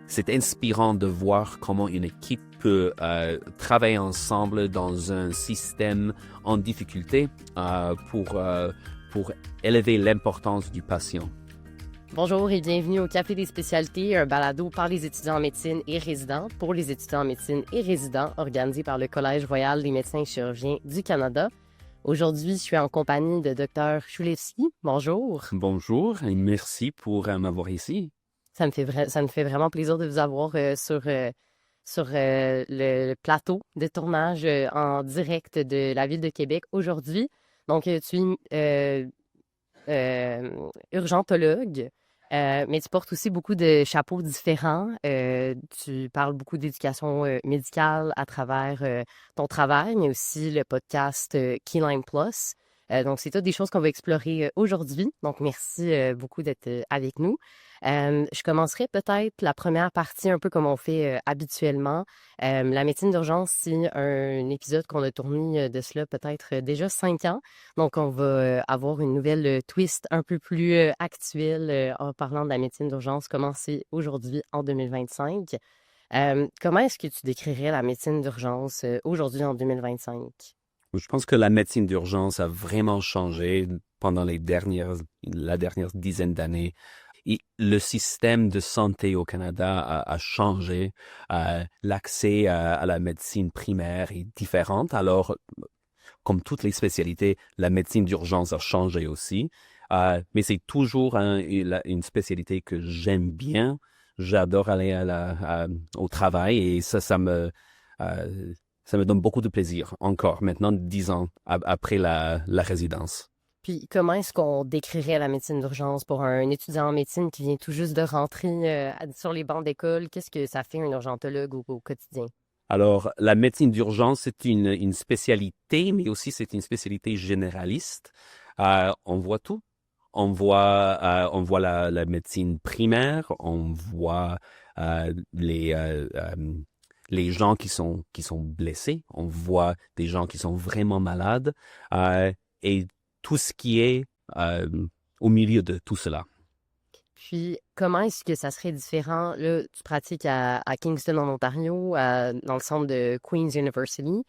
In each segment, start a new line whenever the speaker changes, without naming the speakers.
c'est inspirant de voir comment une équipe peut travailler ensemble dans un système en difficulté pour élever l'importance du patient.
Bonjour et bienvenue au Café des spécialités, un balado par les étudiants en médecine et résidents pour les étudiants en médecine et résidents organisé par le Collège royal des médecins et chirurgiens du Canada. Aujourd'hui, je suis en compagnie de Dr. Chulewski. Bonjour.
Bonjour et merci pour m'avoir ici.
Ça me fait vraiment plaisir de vous avoir sur le plateau de tournage en direct de la ville de Québec aujourd'hui. Donc, tu es urgentologue, mais tu portes aussi beaucoup de chapeaux différents. Tu parles beaucoup d'éducation médicale à travers ton travail, mais aussi le podcast Keyline Plus. Donc, c'est toutes des choses qu'on va explorer aujourd'hui. Donc, merci beaucoup d'être avec nous. Je commencerai peut-être la première partie un peu comme on fait habituellement. La médecine d'urgence, c'est un épisode qu'on a tourné de cela peut-être déjà 5 ans. Donc, on va avoir une nouvelle twist un peu plus actuelle en parlant de la médecine d'urgence, commencée aujourd'hui en 2025. Comment est-ce que tu décrirais la médecine d'urgence aujourd'hui en 2025?
Je pense que la médecine d'urgence a vraiment changé pendant la dernière dizaine d'années. Et le système de santé au Canada a changé. L'accès à la médecine primaire est différent. Alors, comme toutes les spécialités, la médecine d'urgence a changé aussi. Mais c'est toujours une spécialité que j'aime bien. J'adore aller au travail et ça me donne beaucoup de plaisir encore maintenant, 10 ans après la résidence.
Puis, comment est-ce qu'on décrirait la médecine d'urgence pour un étudiant en médecine qui vient tout juste de rentrer sur les bancs d'école? Qu'est-ce que ça fait un urgentologue au quotidien?
Alors, la médecine d'urgence, c'est une spécialité, mais aussi c'est une spécialité généraliste. On voit tout. On voit la médecine primaire, on voit les gens qui sont blessés, on voit des gens qui sont vraiment malades et tout ce qui est au milieu de tout cela.
Puis, comment est-ce que ça serait différent? Là, tu pratiques à Kingston, en Ontario, dans le centre de Queen's University.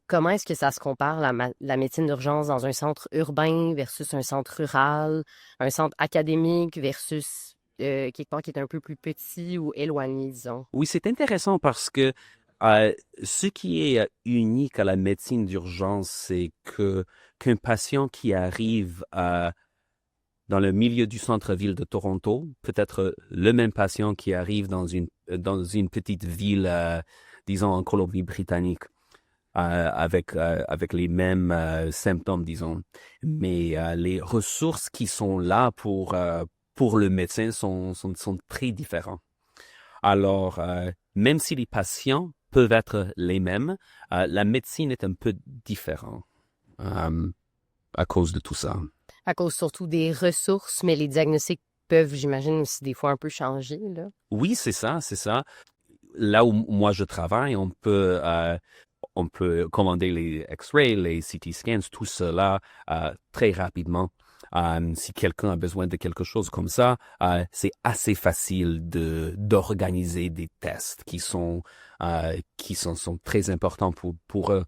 Comment est-ce que ça se compare, la médecine d'urgence dans un centre urbain versus un centre rural, un centre académique versus quelque part qui est un peu plus petit ou éloigné, disons?
Oui, c'est intéressant parce que ce qui est unique à la médecine d'urgence, c'est qu'un patient qui arrive dans le milieu du centre-ville de Toronto, peut-être le même patient qui arrive dans une petite ville, disons en Colombie-Britannique, avec les mêmes symptômes, disons. Mais les ressources qui sont là pour le médecin sont très différents. Alors, même si les patients peuvent être les mêmes, la médecine est un peu différente à cause de tout ça.
À cause surtout des ressources, mais les diagnostics peuvent, j'imagine, aussi des fois un peu changer, là.
Oui, c'est ça. Là où moi je travaille, on peut commander les X-rays, les CT scans, tout cela très rapidement. Si quelqu'un a besoin de quelque chose comme ça, c'est assez facile d'organiser des tests qui sont très importants pour eux.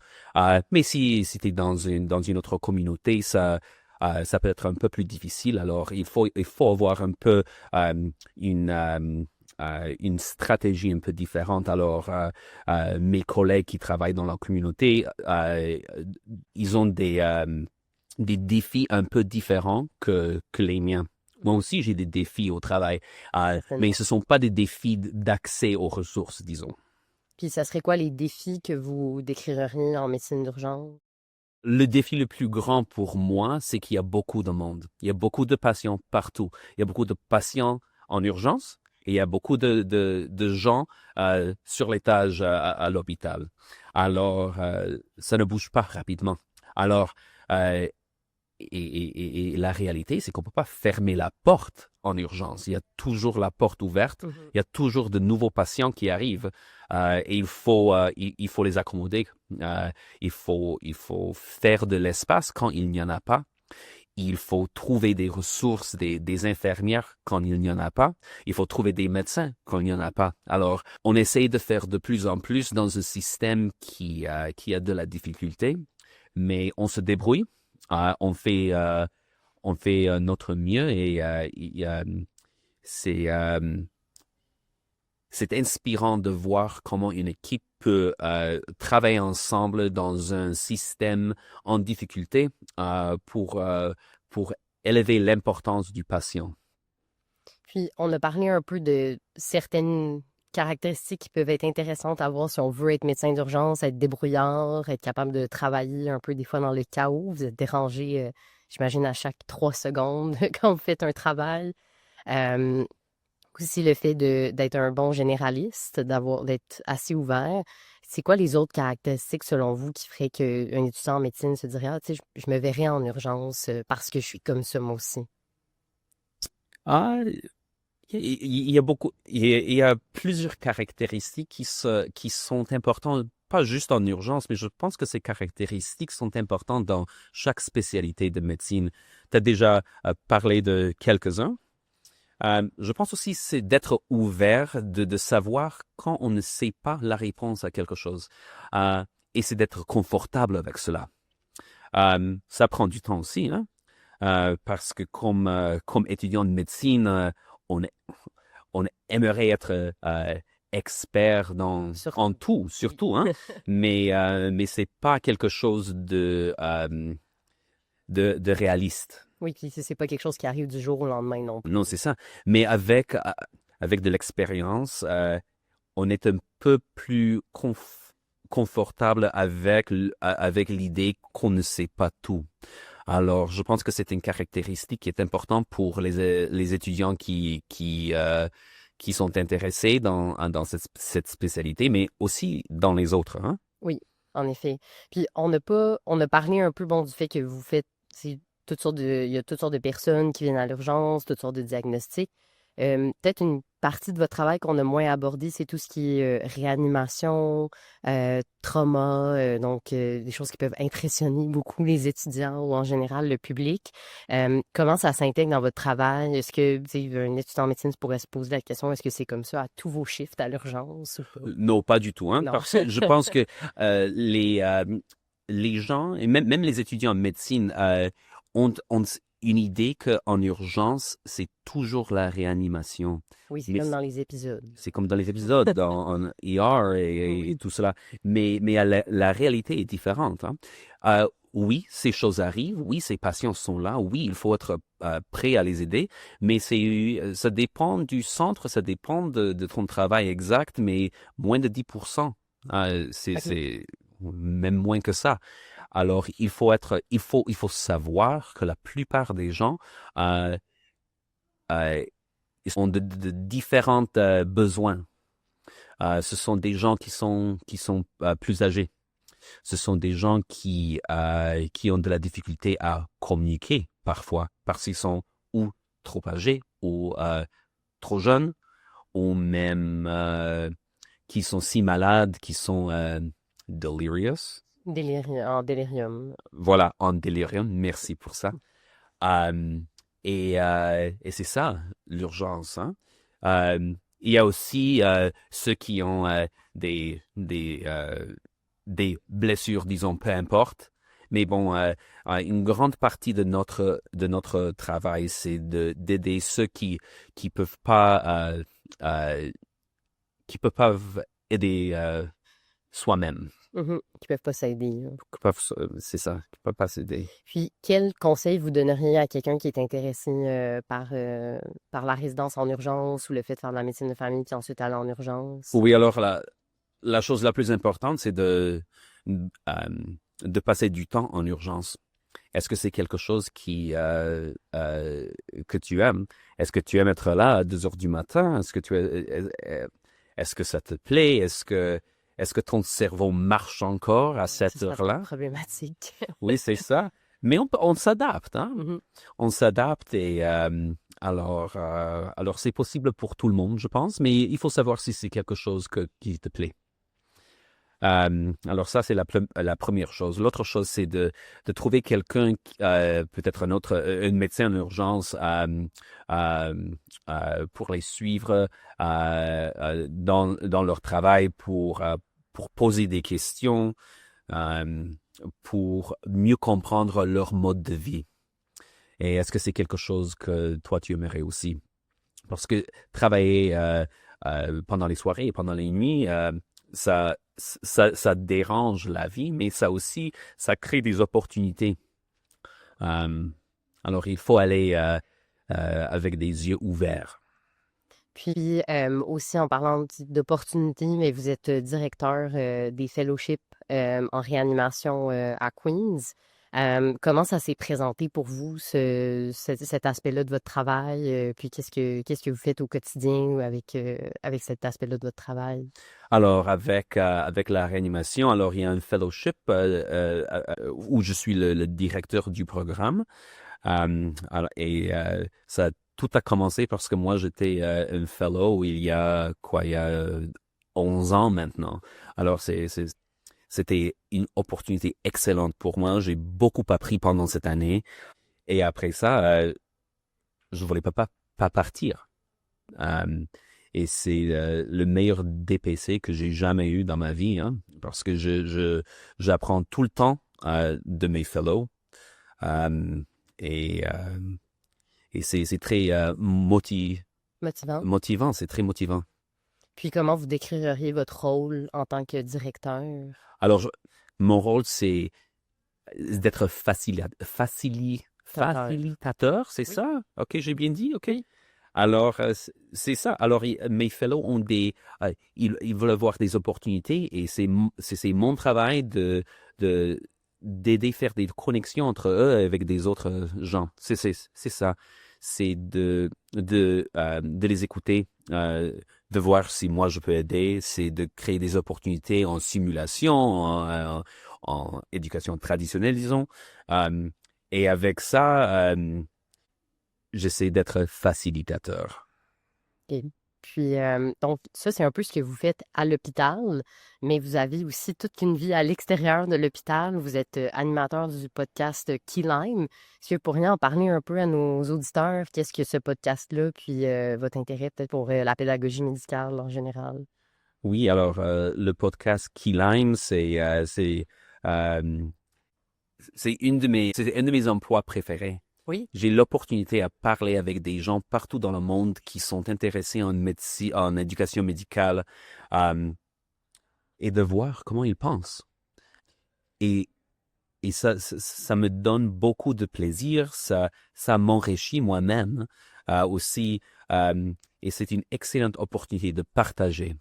Mais si tu es dans une autre communauté, ça peut être un peu plus difficile. Alors il faut avoir un peu une stratégie un peu différente. Alors, mes collègues qui travaillent dans la communauté, ils ont des défis un peu différents que les miens. Moi aussi, j'ai des défis au travail, mais ce ne sont pas des défis d'accès aux ressources, disons.
Puis, ça serait quoi les défis que vous décririez en médecine d'urgence?
Le défi le plus grand pour moi, c'est qu'il y a beaucoup de monde. Il y a beaucoup de patients partout. Il y a beaucoup de patients en urgence. Et il y a beaucoup de gens sur l'étage à l'hôpital. Alors, ça ne bouge pas rapidement. Alors, et la réalité, c'est qu'on ne peut pas fermer la porte en urgence. Il y a toujours la porte ouverte. Il y a toujours de nouveaux patients qui arrivent. Et il faut les accommoder. Il faut faire de l'espace quand il n'y en a pas. il faut trouver des ressources, des infirmières quand il n'y en a pas. Il faut trouver des médecins quand il n'y en a pas. Alors, on essaye de faire de plus en plus dans un système qui a de la difficulté, mais on se débrouille. On fait notre mieux et c'est c'est inspirant de voir comment une équipe peut travailler ensemble dans un système en difficulté pour élever l'importance du patient.
Puis, on a parlé un peu de certaines caractéristiques qui peuvent être intéressantes à voir si on veut être médecin d'urgence, être débrouillard, être capable de travailler un peu des fois dans le chaos. Vous êtes dérangé, j'imagine, à chaque 3 secondes quand vous faites un travail. Euh, Aussi le fait d'être un bon généraliste, d'être assez ouvert. C'est quoi les autres caractéristiques selon vous qui feraient qu'un étudiant en médecine se dirait, ah, tu sais, je me verrais en urgence parce que je suis comme ça moi aussi.
Ah, il y a beaucoup, il y a plusieurs caractéristiques qui sont importantes, pas juste en urgence, mais je pense que ces caractéristiques sont importantes dans chaque spécialité de médecine. Tu as déjà parlé de quelques-uns. Je pense aussi c'est d'être ouvert, de savoir quand on ne sait pas la réponse à quelque chose. Et c'est d'être confortable avec cela. Ça prend du temps aussi, hein? Parce que comme étudiant de médecine, on, on aimerait être expert en tout, surtout, hein? Mais c'est pas quelque chose de réaliste.
Oui, puis c'est pas quelque chose qui arrive du jour au lendemain non plus.
Non, c'est ça. Mais avec de l'expérience, on est un peu plus confortable avec l'idée qu'on ne sait pas tout. Alors, je pense que c'est une caractéristique qui est importante pour les étudiants qui sont intéressés dans cette spécialité, mais aussi dans les autres, hein?
Oui, en effet. Puis on a parlé un peu bon du fait que vous faites il y a toutes sortes de personnes qui viennent à l'urgence, toutes sortes de diagnostics. Peut-être une partie de votre travail qu'on a moins abordé, c'est tout ce qui est réanimation, trauma, donc des choses qui peuvent impressionner beaucoup les étudiants ou en général le public. Comment ça s'intègre dans votre travail? Est-ce que un étudiant en médecine pourrait se poser la question, est-ce que c'est comme ça à tous vos shifts à l'urgence ou pas?
Non, pas du tout, hein,
Non.
parce que je pense que les gens, et même les étudiants en médecine, ont une idée qu'en urgence, c'est toujours la réanimation.
Oui, c'est
Mais
comme dans les épisodes.
c'est comme dans les épisodes, en ER et tout cela. Mais la réalité est différente, hein. Oui, ces choses arrivent. Oui, ces patients sont là. Oui, il faut être prêt à les aider. Mais ça dépend du centre, ça dépend de ton travail exact, mais moins de 10%. C'est même moins que ça. Alors, il faut savoir que la plupart des gens euh, ils ont de différents besoins. Ce sont des gens qui sont plus âgés. Ce sont des gens qui ont de la difficulté à communiquer parfois parce qu'ils sont ou trop âgés ou trop jeunes ou même qui sont si malades qu'ils sont delirious.
En délirium.
Voilà, en délirium. Merci pour ça. Euh, et c'est ça, l'urgence, hein. Il y a aussi ceux qui ont des blessures, disons, peu importe. Mais bon, une grande partie de notre travail, c'est d'aider ceux qui peuvent pas qui peuvent aider soi-même.
Qui peuvent pas s'aider, là.
C'est ça, qui peuvent pas s'aider.
Puis, quel conseil vous donneriez à quelqu'un qui est intéressé par la résidence en urgence ou le fait de faire de la médecine de famille puis ensuite aller en urgence?
Oui, alors la chose la plus importante, c'est de passer du temps en urgence. Est-ce que c'est quelque chose que tu aimes? Est-ce que tu aimes être là à 2 heures du matin? Est-ce que ça te plaît? Est-ce que ton cerveau marche encore à cette heure-là?
Problématique.
Oui, c'est ça. Mais on s'adapte, hein?
Mhm.
On s'adapte et alors c'est possible pour tout le monde, je pense, mais il faut savoir si c'est quelque chose qui te plaît. Alors ça, c'est la première chose. L'autre chose, c'est de trouver quelqu'un, peut-être un médecin en urgence, pour les suivre dans leur travail, pour poser des questions, euh, pour mieux comprendre leur mode de vie. Et est-ce que c'est quelque chose que toi, tu aimerais aussi? Parce que travailler pendant les soirées et pendant les nuits, ça dérange la vie, mais ça crée des opportunités. Euh, alors, il faut aller avec des yeux ouverts.
Puis aussi en parlant d'opportunités, mais vous êtes directeur des fellowships en réanimation à Queens. Comment ça s'est présenté pour vous, cet aspect-là de votre travail? Puis qu'est-ce que vous faites au quotidien avec cet aspect-là de votre travail?
Alors, avec la réanimation, alors il y a un fellowship où je suis le directeur du programme. Ça tout a commencé parce que moi, j'étais un fellow il y a 11 ans maintenant. Alors, c'était une opportunité excellente pour moi. J'ai beaucoup appris pendant cette année. Et après ça, je voulais pas partir. Euh, et c'est le meilleur DPC que j'ai jamais eu dans ma vie, hein, parce que j'apprends tout le temps de mes fellows. Euh, et euh, et c'est très
Motivant.
motivant, c'est très motivant.
Puis comment vous décririez votre rôle en tant que directeur?
Alors, mon rôle, c'est d'être
Directeur.
facilitateur, c'est
Oui,
ça? OK, j'ai bien dit, OK.
oui.
Alors, c'est ça. Alors, mes fellows ont ils veulent avoir des opportunités et c'est mon travail de, d'aider faire des connexions entre eux avec des autres gens. C'est ça. C'est de les écouter, de voir si moi je peux aider. C'est de créer des opportunités en simulation, en éducation traditionnelle, disons. Euh, et avec ça, j'essaie d'être facilitateur.
OK. Puis, donc, ça, c'est un peu ce que vous faites à l'hôpital, mais vous avez aussi toute une vie à l'extérieur de l'hôpital. Vous êtes animateur du podcast Key Lime. Est-ce que vous pourriez en parler un peu à nos auditeurs? Qu'est-ce que ce podcast-là, puis votre intérêt peut-être pour la pédagogie médicale en général?
Oui, alors le podcast Key Lime, euh, c'est un de mes emplois préférés.
Oui.
J'ai l'opportunité à parler avec des gens partout dans le monde qui sont intéressés en médecine, en éducation médicale, euh, et de voir comment ils pensent. Et, et ça me donne beaucoup de plaisir, ça m'enrichit moi-même aussi, euh, et c'est une excellente opportunité de partager.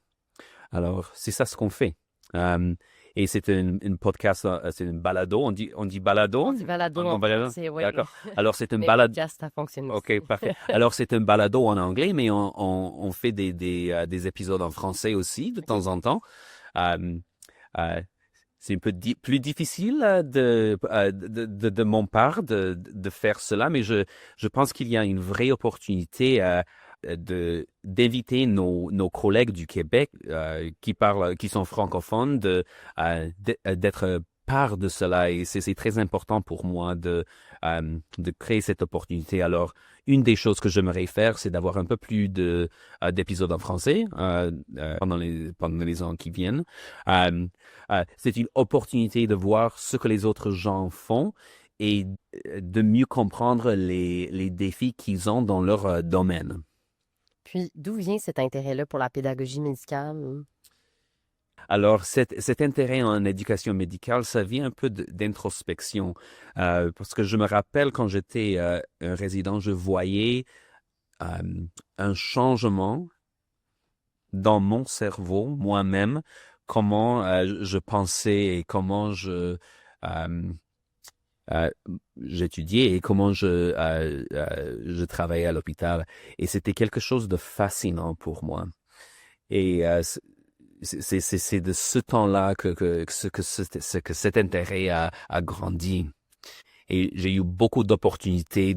Alors, c'est ça ce qu'on fait. Euh, et c'est une podcast, c'est une balado. On dit balado?
On dit balado en
Balado?
français, oui.
D'accord. Alors, c'est une
Mais
balade.
podcast, ça fonctionne aussi.
OK, parfait. Alors, c'est un balado en anglais, mais on fait des épisodes en français aussi de
OK.
temps en temps. Euh, euh, c'est un peu plus difficile de mon part de faire cela, mais je pense qu'il y a une vraie opportunité d'inviter nos collègues du Québec qui sont francophones d'être part de cela et c'est très important pour moi de créer cette opportunité. Alors, une des choses que j'aimerais faire, c'est d'avoir un peu plus d'épisodes en français pendant les ans qui viennent. Euh, c'est une opportunité de voir ce que les autres gens font et de mieux comprendre les défis qu'ils ont dans leur domaine.
Puis, d'où vient cet intérêt-là pour la pédagogie médicale?
Alors, cet intérêt en éducation médicale, ça vient un peu d'introspection. Parce que je me rappelle quand j'étais un résident, je voyais euh, un changement dans mon cerveau, moi-même, comment je pensais et comment euh, euh, j'étudiais et comment je travaillais à l'hôpital. Et c'était quelque chose de fascinant pour moi. Et c'est de ce temps-là que cet intérêt a grandi. Et j'ai eu beaucoup d'opportunités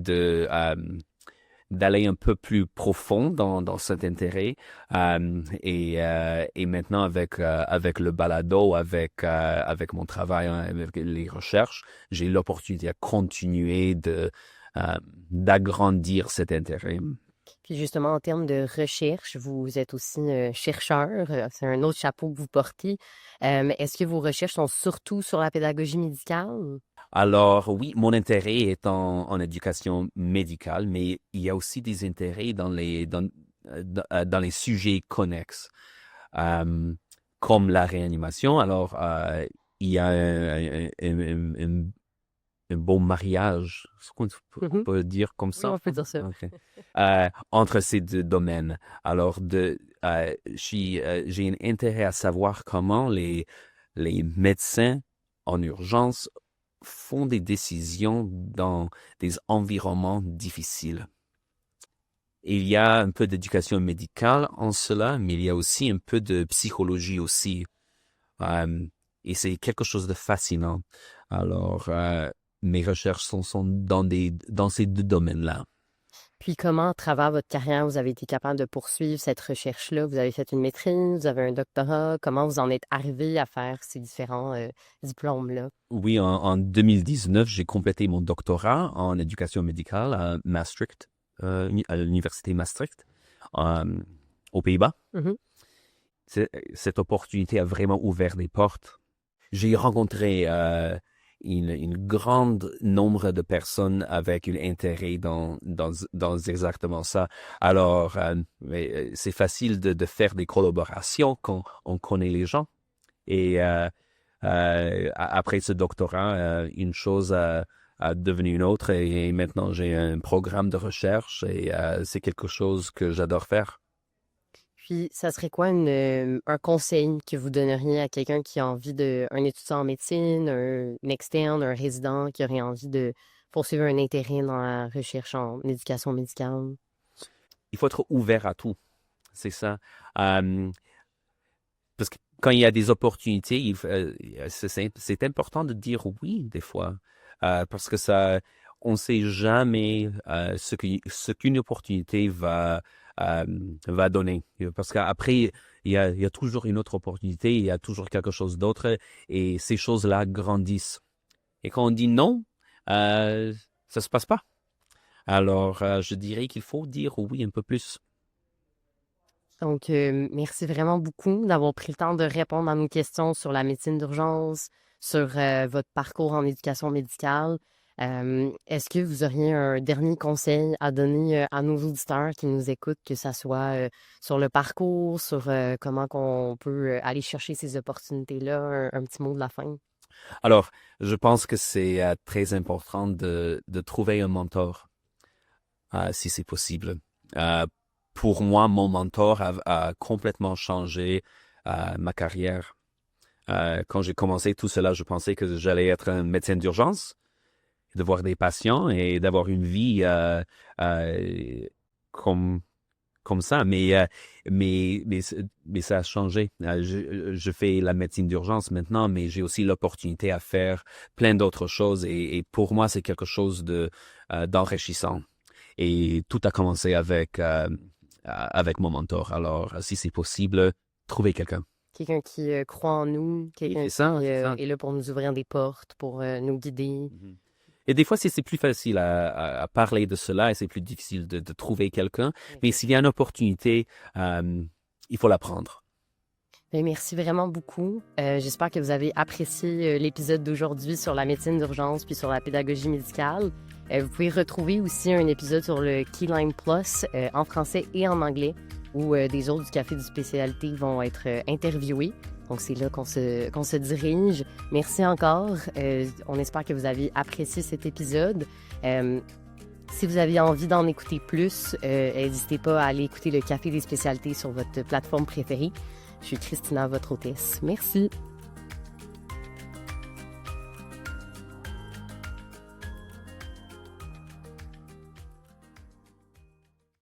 d'aller un peu plus profond dans cet intérêt. Et maintenant, avec le balado, avec mon travail, avec les recherches, j'ai l'opportunité à continuer d'agrandir cet intérêt.
Puis justement, en termes de recherche, vous êtes aussi chercheur. C'est un autre chapeau que vous portez. Est-ce que vos recherches sont surtout sur la pédagogie médicale?
Alors oui, mon intérêt est en éducation médicale, mais il y a aussi des intérêts dans les sujets connexes, euh, comme la réanimation. Alors, il y a un beau mariage, ce qu'on
Mhm.
peut dire comme
Oui,
ça,
on peut dire ça.
Ok. Entre ces deux domaines. Alors, j'ai un intérêt à savoir comment les médecins en urgence font des décisions dans des environnements difficiles. Il y a un peu d'éducation médicale en cela, mais il y a aussi un peu de psychologie aussi. Et c'est quelque chose de fascinant. Alors, mes recherches sont dans ces deux domaines-là.
Puis comment, à travers votre carrière, vous avez été capable de poursuivre cette recherche-là? Vous avez fait une maîtrise, vous avez un doctorat. Comment vous en êtes arrivé à faire ces différents diplômes-là?
Oui, en 2019, j'ai complété mon doctorat en éducation médicale à Maastricht, à l'université Maastricht, aux Pays-Bas.
Mhm.
Cette opportunité a vraiment ouvert des portes. J'ai rencontré une grande nombre de personnes avec un intérêt dans exactement ça. Alors, c'est facile de faire des collaborations quand on connaît les gens. Et après ce doctorat, une chose a devenu une autre et maintenant j'ai un programme de recherche et c'est quelque chose que j'adore faire.
Puis, ça serait quoi un conseil que vous donneriez à quelqu'un qui a envie un étudiant en médecine, un externe, un résident qui aurait envie de poursuivre un intérêt dans la recherche en éducation médicale?
Il faut être ouvert à tout, c'est ça. Euh, Parce que quand il y a des opportunités, c'est important de dire oui des fois, parce que on ne sait jamais ce qu'une opportunité va donner. Parce qu'après, il y a toujours une autre opportunité, il y a toujours quelque chose d'autre, et ces choses-là grandissent. Et quand on dit non, ça se passe pas. Alors, je dirais qu'il faut dire oui un peu plus.
Donc, merci vraiment beaucoup d'avoir pris le temps de répondre à nos questions sur la médecine d'urgence, sur votre parcours en éducation médicale. Est-ce que vous auriez un dernier conseil à donner à nos auditeurs qui nous écoutent, que ça soit sur le parcours, sur comment qu'on peut aller chercher ces opportunités-là, un petit mot de la fin?
Alors, je pense que c'est très important de trouver un mentor, si c'est possible. Euh, pour moi, mon mentor a complètement changé ma carrière. Quand j'ai commencé tout cela, je pensais que j'allais être un médecin d'urgence, de voir des patients et d'avoir une vie comme comme ça. Mais ça a changé. Je fais la médecine d'urgence maintenant, mais j'ai aussi l'opportunité à faire plein d'autres choses. Et pour moi, c'est quelque chose d'enrichissant. Et tout a commencé avec mon mentor. Alors, si c'est possible, trouvez quelqu'un.
Quelqu'un qui croit en nous, quelqu'un
C'est ça,
qui
c'est ça.
est là pour nous ouvrir des portes, pour nous guider.
Mhm. Et des fois, c'est plus facile à parler de cela et c'est plus difficile de trouver quelqu'un. Mais s'il y a une opportunité, il faut la prendre.
Ben, merci vraiment beaucoup. J'espère que vous avez apprécié l'épisode d'aujourd'hui sur la médecine d'urgence puis sur la pédagogie médicale. Vous pouvez retrouver aussi un épisode sur le Keyline Plus en français et en anglais où des autres du Café du Spécialité vont être interviewés. Donc, c'est là qu'on se dirige. Merci encore. On espère que vous avez apprécié cet épisode. Si vous avez envie d'en écouter plus, n'hésitez pas à aller écouter le Café des Spécialités sur votre plateforme préférée. Je suis Christina, votre hôtesse. Merci.